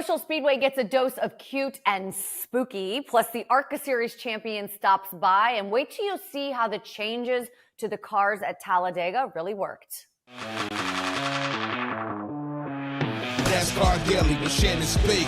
Social Speedway gets a dose of cute and spooky, plus the ARCA Series champion stops by, and wait till you see how the changes to the cars at Talladega really worked. NASCAR Daily with Shannon Spake.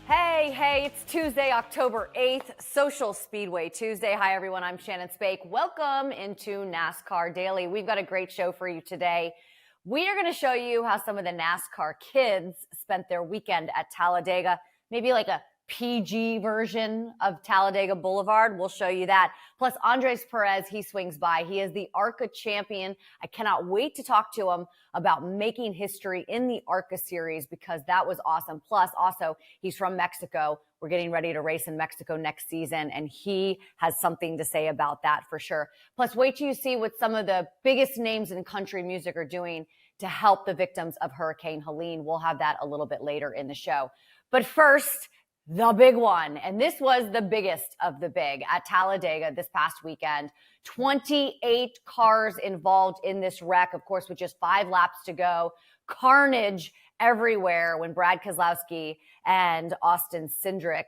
Hey, it's Tuesday, October 8th, Social Speedway Tuesday. Hi, everyone. I'm Shannon Spake. Welcome into NASCAR Daily. We've got a great show for you today. We are going to show you how some of the NASCAR kids spent their weekend at Talladega, maybe like a PG version of Talladega Boulevard. We'll show you that. Plus, Andres Perez, he swings by. He is the ARCA champion. I cannot wait to talk to him about making history in the ARCA series because that was awesome. Plus, also, he's from Mexico. We're getting ready to race in Mexico next season, and he has something to say about that for sure. Plus, wait till you see what some of the biggest names in country music are doing to help the victims of Hurricane Helene. We'll have that a little bit later in the show. But first, the big one. And this was the biggest of the big at Talladega this past weekend. 28 cars involved in this wreck, of course, with just 5 laps to go. Carnage everywhere when Brad Keselowski and Austin Cindric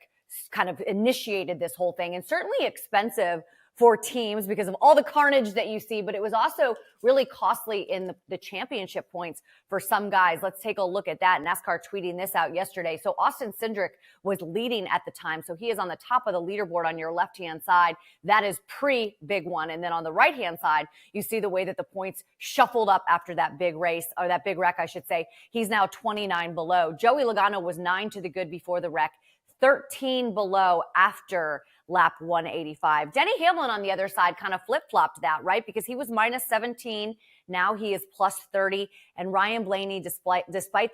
kind of initiated this whole thing, and certainly expensive for teams because of all the carnage that you see, but it was also really costly in the championship points for some guys. Let's take a look at that. NASCAR tweeting this out yesterday. So Austin Cindric was leading at the time. So he is on the top of the leaderboard on your left-hand side. That is pre-big one. And then on the right-hand side, you see the way that the points shuffled up after that big race, or that big wreck, I should say. He's now 29 below. Joey Logano was 9 to the good before the wreck, 13 below after lap 185. Denny Hamlin on the other side kind of flip-flopped that, right? Because he was minus 17. Now he is plus 30. And Ryan Blaney, despite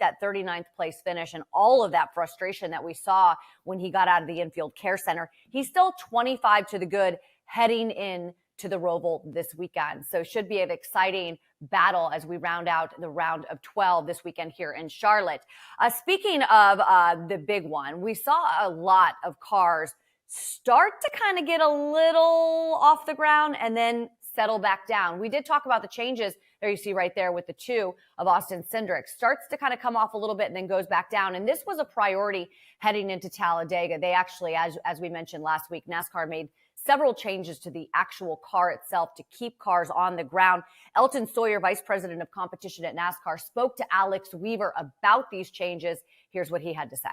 that 39th place finish and all of that frustration that we saw when he got out of the infield care center, he's still 25 to the good heading in to the Roval this weekend. So should be an exciting battle as we round out the round of 12 this weekend here in Charlotte. Speaking of the big one, we saw a lot of cars start to kind of get a little off the ground and then settle back down. We did talk about the changes there you see right there with the 2 of Austin Cindric. Starts to kind of come off a little bit and then goes back down. And this was a priority heading into Talladega. They actually, as we mentioned last week, NASCAR made several changes to the actual car itself to keep cars on the ground. Elton Sawyer, Vice President of Competition at NASCAR, spoke to Alex Weaver about these changes. Here's what he had to say.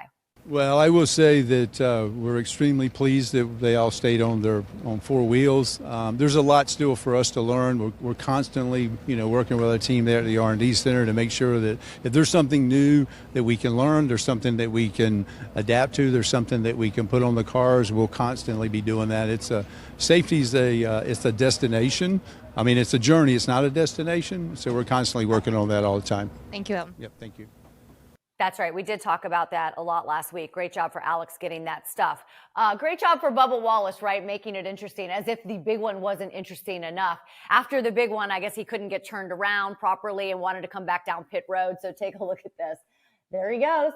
Well, I will say that we're extremely pleased that they all stayed on 4 wheels. There's a lot still for us to learn. We're constantly, working with our team there at the R&D Center to make sure that if there's something new that we can learn, there's something that we can adapt to, there's something that we can put on the cars, we'll constantly be doing that. Safety's it's a destination. I mean, it's a journey. It's not a destination. So we're constantly working on that all the time. Thank you. Yep. Thank you. That's right. We did talk about that a lot last week. Great job for Alex getting that stuff. Great job for Bubba Wallace, right? Making it interesting, as if the big one wasn't interesting enough. After the big one, I guess he couldn't get turned around properly and wanted to come back down pit road. So take a look at this. There he goes.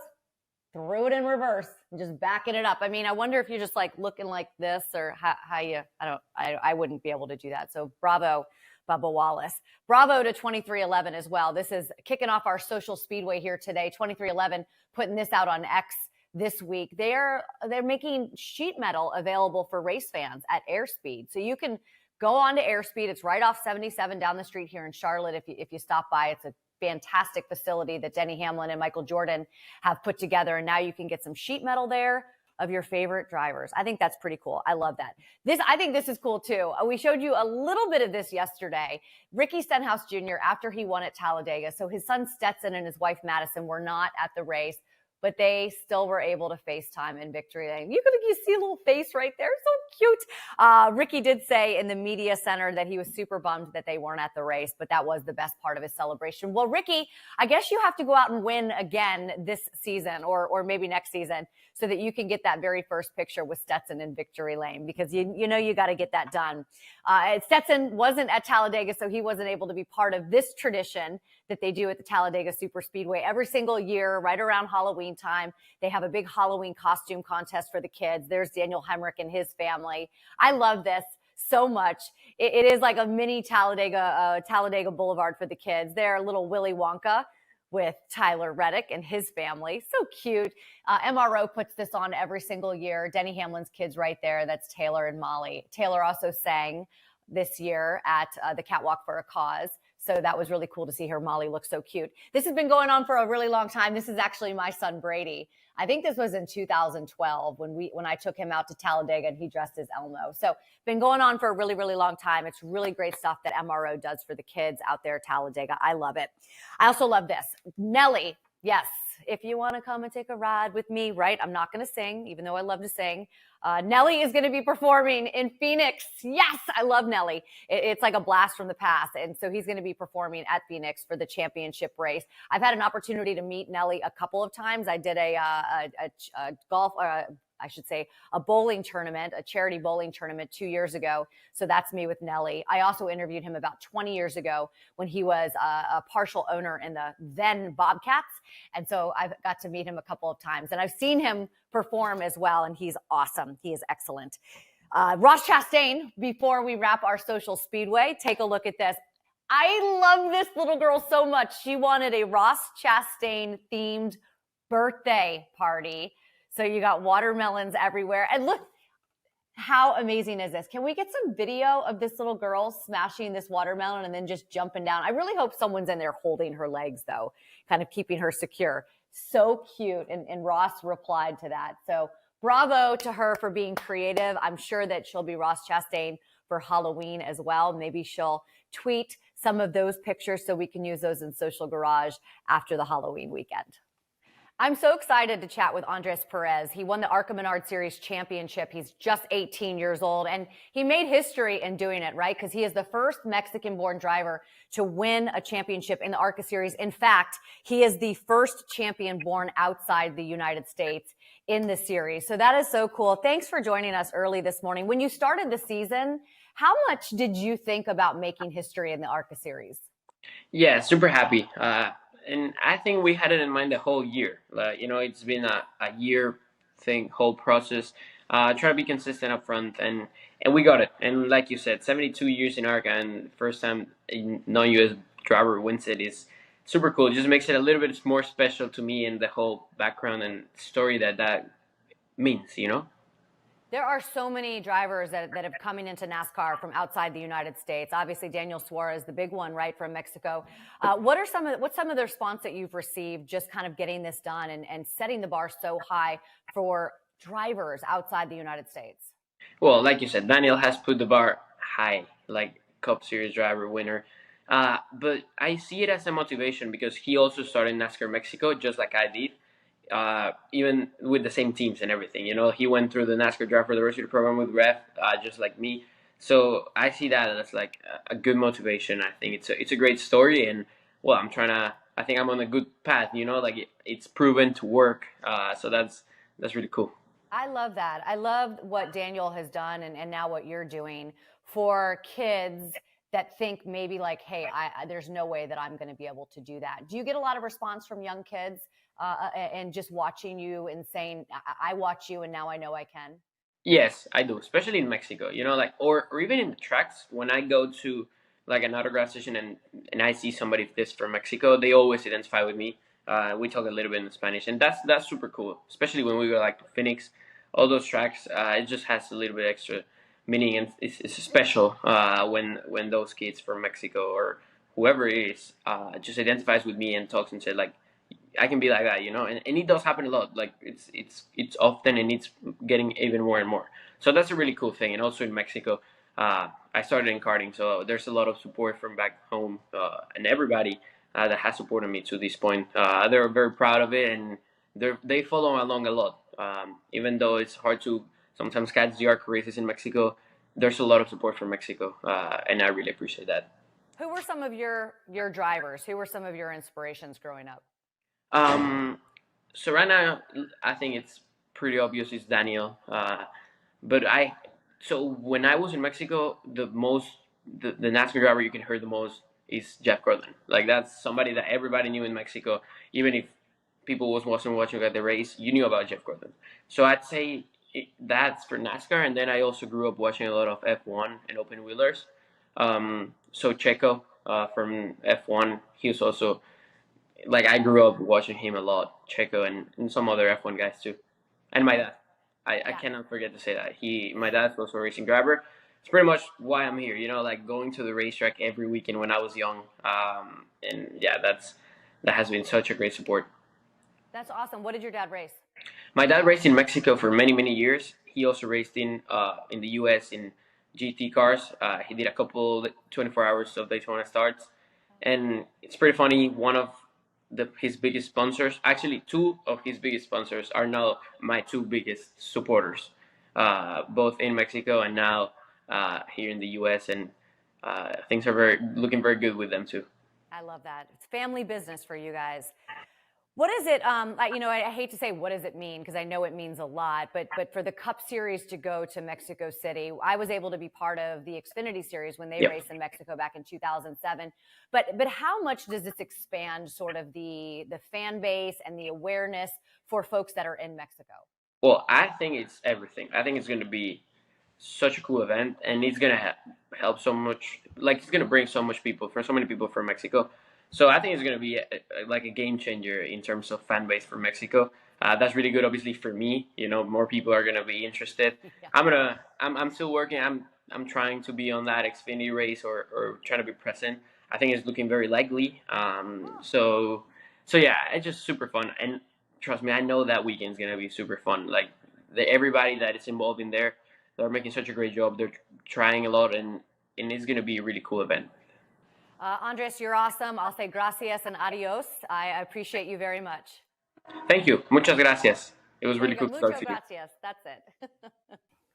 Threw it in reverse and just backing it up. I mean, I wonder if you're just like looking like this or how you, I wouldn't be able to do that. So bravo, Bubba Wallace. Bravo to 2311 as well. This is kicking off our Social Speedway here today. 2311 putting this out on X this week. They're making sheet metal available for race fans at Airspeed. So you can go on to Airspeed. It's right off 77 down the street here in Charlotte. If you stop by, it's a fantastic facility that Denny Hamlin and Michael Jordan have put together. And now you can get some sheet metal there of your favorite drivers. I think that's pretty cool. I love that. I think this is cool too. We showed you a little bit of this yesterday. Ricky Stenhouse Jr., after he won at Talladega, so his son Stetson and his wife Madison were not at the race, but they still were able to FaceTime in victory lane. You see a little face right there. So cute. Ricky did say in the media center that he was super bummed that they weren't at the race, but that was the best part of his celebration. Well, Ricky, I guess you have to go out and win again this season or maybe next season so that you can get that very first picture with Stetson in victory lane, because you got to get that done. Stetson wasn't at Talladega, so he wasn't able to be part of this tradition that they do at the Talladega Super Speedway every single year, right around Halloween time. They have a big Halloween costume contest for the kids. There's Daniel Hemrick and his family. I love this so much. It is like a mini Talladega Boulevard for the kids. They're little Willy Wonka with Tyler Reddick and his family. So cute. MRO puts this on every single year. Denny Hamlin's kids right there. That's Taylor and Molly. Taylor also sang this year at the Catwalk for a Cause. So that was really cool to see her. Molly looks so cute. This has been going on for a really long time. This is actually my son, Brady. I think this was in 2012 when I took him out to Talladega and he dressed as Elmo. So been going on for a really, really long time. It's really great stuff that MRO does for the kids out there at Talladega. I love it. I also love this. Nelly. Yes. If you want to come and take a ride with me, right? I'm not going to sing, even though I love to sing. Nelly is going to be performing in Phoenix. Yes, I love Nelly. It's like a blast from the past. And so he's going to be performing at Phoenix for the championship race. I've had an opportunity to meet Nelly a couple of times. I did a golf, I should say, a bowling tournament, a charity bowling tournament 2 years ago. So that's me with Nelly. I also interviewed him about 20 years ago when he was a partial owner in the then Bobcats. And so I've got to meet him a couple of times. And I've seen him perform as well, and he's awesome. He is excellent. Ross Chastain, before we wrap our Social Speedway, take a look at this. I love this little girl so much. She wanted a Ross Chastain-themed birthday party. So you got watermelons everywhere. And look, how amazing is this? Can we get some video of this little girl smashing this watermelon and then just jumping down? I really hope someone's in there holding her legs, though, kind of keeping her secure. So cute. And Ross replied to that. So bravo to her for being creative. I'm sure that she'll be Ross Chastain for Halloween as well. Maybe she'll tweet some of those pictures so we can use those in Social Garage after the Halloween weekend. I'm so excited to chat with Andres Perez. He won the ARCA Menard Series championship. He's just 18 years old, and he made history in doing it, right? Because he is the first Mexican-born driver to win a championship in the ARCA Series. In fact, he is the first champion born outside the United States in the series. So that is so cool. Thanks for joining us early this morning. When you started the season, how much did you think about making history in the ARCA Series? Yeah, super happy. And I think we had it in mind the whole year. It's been a year thing, whole process. Try to be consistent up front, and we got it. And like you said, 72 years in ARCA, and first time a non-US driver wins it is super cool. It just makes it a little bit more special to me and the whole background and story that means, There are so many drivers that have coming into NASCAR from outside the United States. Obviously, Daniel Suarez, the big one, right, from Mexico. What's some of the response that you've received just kind of getting this done and setting the bar so high for drivers outside the United States? Well, like you said, Daniel has put the bar high, like Cup Series driver, winner. But I see it as a motivation because he also started NASCAR Mexico just like I did. Even with the same teams and everything, he went through the NASCAR Driver Diversity program with Ref, just like me. So I see that as like a good motivation. I think it's a great story, and well, I think I'm on a good path. It's proven to work. So that's really cool. I love that. I love what Daniel has done and now what you're doing for kids that think maybe like, hey, there's no way that I'm going to be able to do that. Do you get a lot of response from young kids and just watching you and saying, I watch you and now I know I can? Yes, I do, especially in Mexico, or even in the tracks. When I go to like an autograph session and I see somebody this from Mexico, they always identify with me. We talk a little bit in Spanish, and that's super cool, especially when we go like to Phoenix, all those tracks. It just has a little bit extra meaning, and it's special when those kids from Mexico or whoever it is just identifies with me and talks and said like, I can be like that, and it does happen a lot. Like it's often, and it's getting even more and more. So that's a really cool thing. And also in Mexico, I started in karting, so there's a lot of support from back home, and everybody that has supported me to this point. They're very proud of it, and they follow along a lot. Even though it's hard to sometimes catch the ARCA races in Mexico, there's a lot of support from Mexico, and I really appreciate that. Who were some of your drivers? Who were some of your inspirations growing up? So right now, I think it's pretty obvious it's Daniel. So when I was in Mexico, the NASCAR driver you can hear the most is Jeff Gordon. Like that's somebody that everybody knew in Mexico. Even if people wasn't watching at the race, you knew about Jeff Gordon. So I'd say that's for NASCAR. And then I also grew up watching a lot of F1 and open wheelers. So Checo from F1, he was also like I grew up watching him a lot, Checo and some other F1 guys too, and my dad. I cannot forget to say that my dad's also a racing driver. It's pretty much why I'm here. Like going to the racetrack every weekend when I was young. And yeah, that has been such a great support. That's awesome. What did your dad race? My dad raced in Mexico for many years. He also raced in the U.S. in GT cars. He did a couple 24 hours of Daytona starts, and it's pretty funny. One of his biggest sponsors, actually two of his biggest sponsors, are now my two biggest supporters, both in Mexico and now here in the U.S. And things are looking very good with them too. I love that. It's family business for you guys. What is it? I hate to say what does it mean, because I know it means a lot, but for the Cup Series to go to Mexico City, I was able to be part of the Xfinity Series when they raced in Mexico back in 2007. But how much does this expand sort of the fan base and the awareness for folks that are in Mexico? Well, I think it's everything. I think it's going to be such a cool event, and it's going to help so much. Like, it's going to bring so many people from Mexico. So I think it's going to be like a game changer in terms of fan base for Mexico. That's really good, obviously, for me. More people are going to be interested. Yeah. I'm still working. I'm trying to be on that Xfinity race or trying to be present. I think it's looking very likely. So yeah, it's just super fun. And trust me, I know that weekend is going to be super fun. Like everybody that is involved in there, they're making such a great job. They're trying a lot, and it's going to be a really cool event. Andres, you're awesome. I'll say gracias and adios. I appreciate you very much. Thank you. Muchas gracias. It was really cool to talk to you. Gracias. That's it.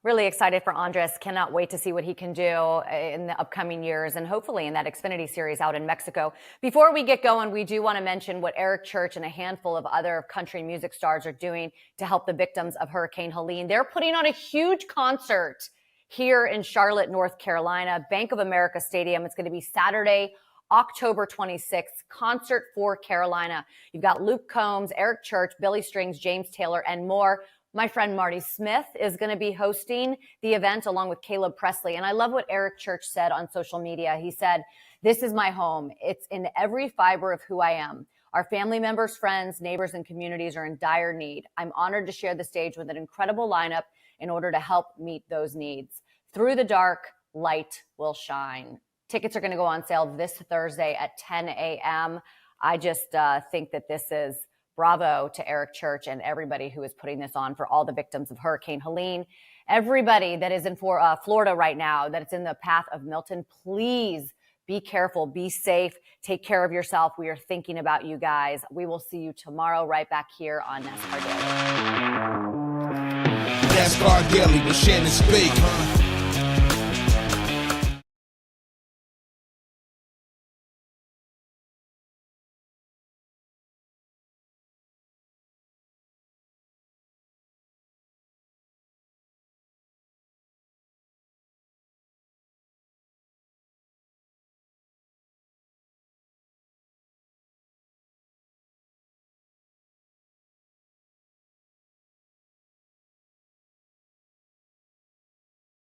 Really excited for Andres. Cannot wait to see what he can do in the upcoming years and hopefully in that Xfinity Series out in Mexico. Before we get going, we do want to mention what Eric Church and a handful of other country music stars are doing to help the victims of Hurricane Helene. They're putting on a huge concert here in Charlotte, North Carolina, Bank of America Stadium. It's going to be Saturday, October 26th, Concert for Carolina. You've got Luke Combs, Eric Church, Billy Strings, James Taylor, and more. My friend Marty Smith is going to be hosting the event along with Caleb Presley. And I love what Eric Church said on social media. He said, "This is my home. It's in every fiber of who I am. Our family members, friends, neighbors, and communities are in dire need. I'm honored to share the stage with an incredible lineup in order to help meet those needs. Through the dark, light will shine." Tickets are going to go on sale this Thursday at 10 a.m. I just think that this is bravo to Eric Church and everybody who is putting this on for all the victims of Hurricane Helene. Everybody that is in Florida right now, that it's in the path of Milton, please be careful, be safe, take care of yourself. We are thinking about you guys. We will see you tomorrow right back here on NASCAR Daily. NASCAR Daily with Shannon Spake.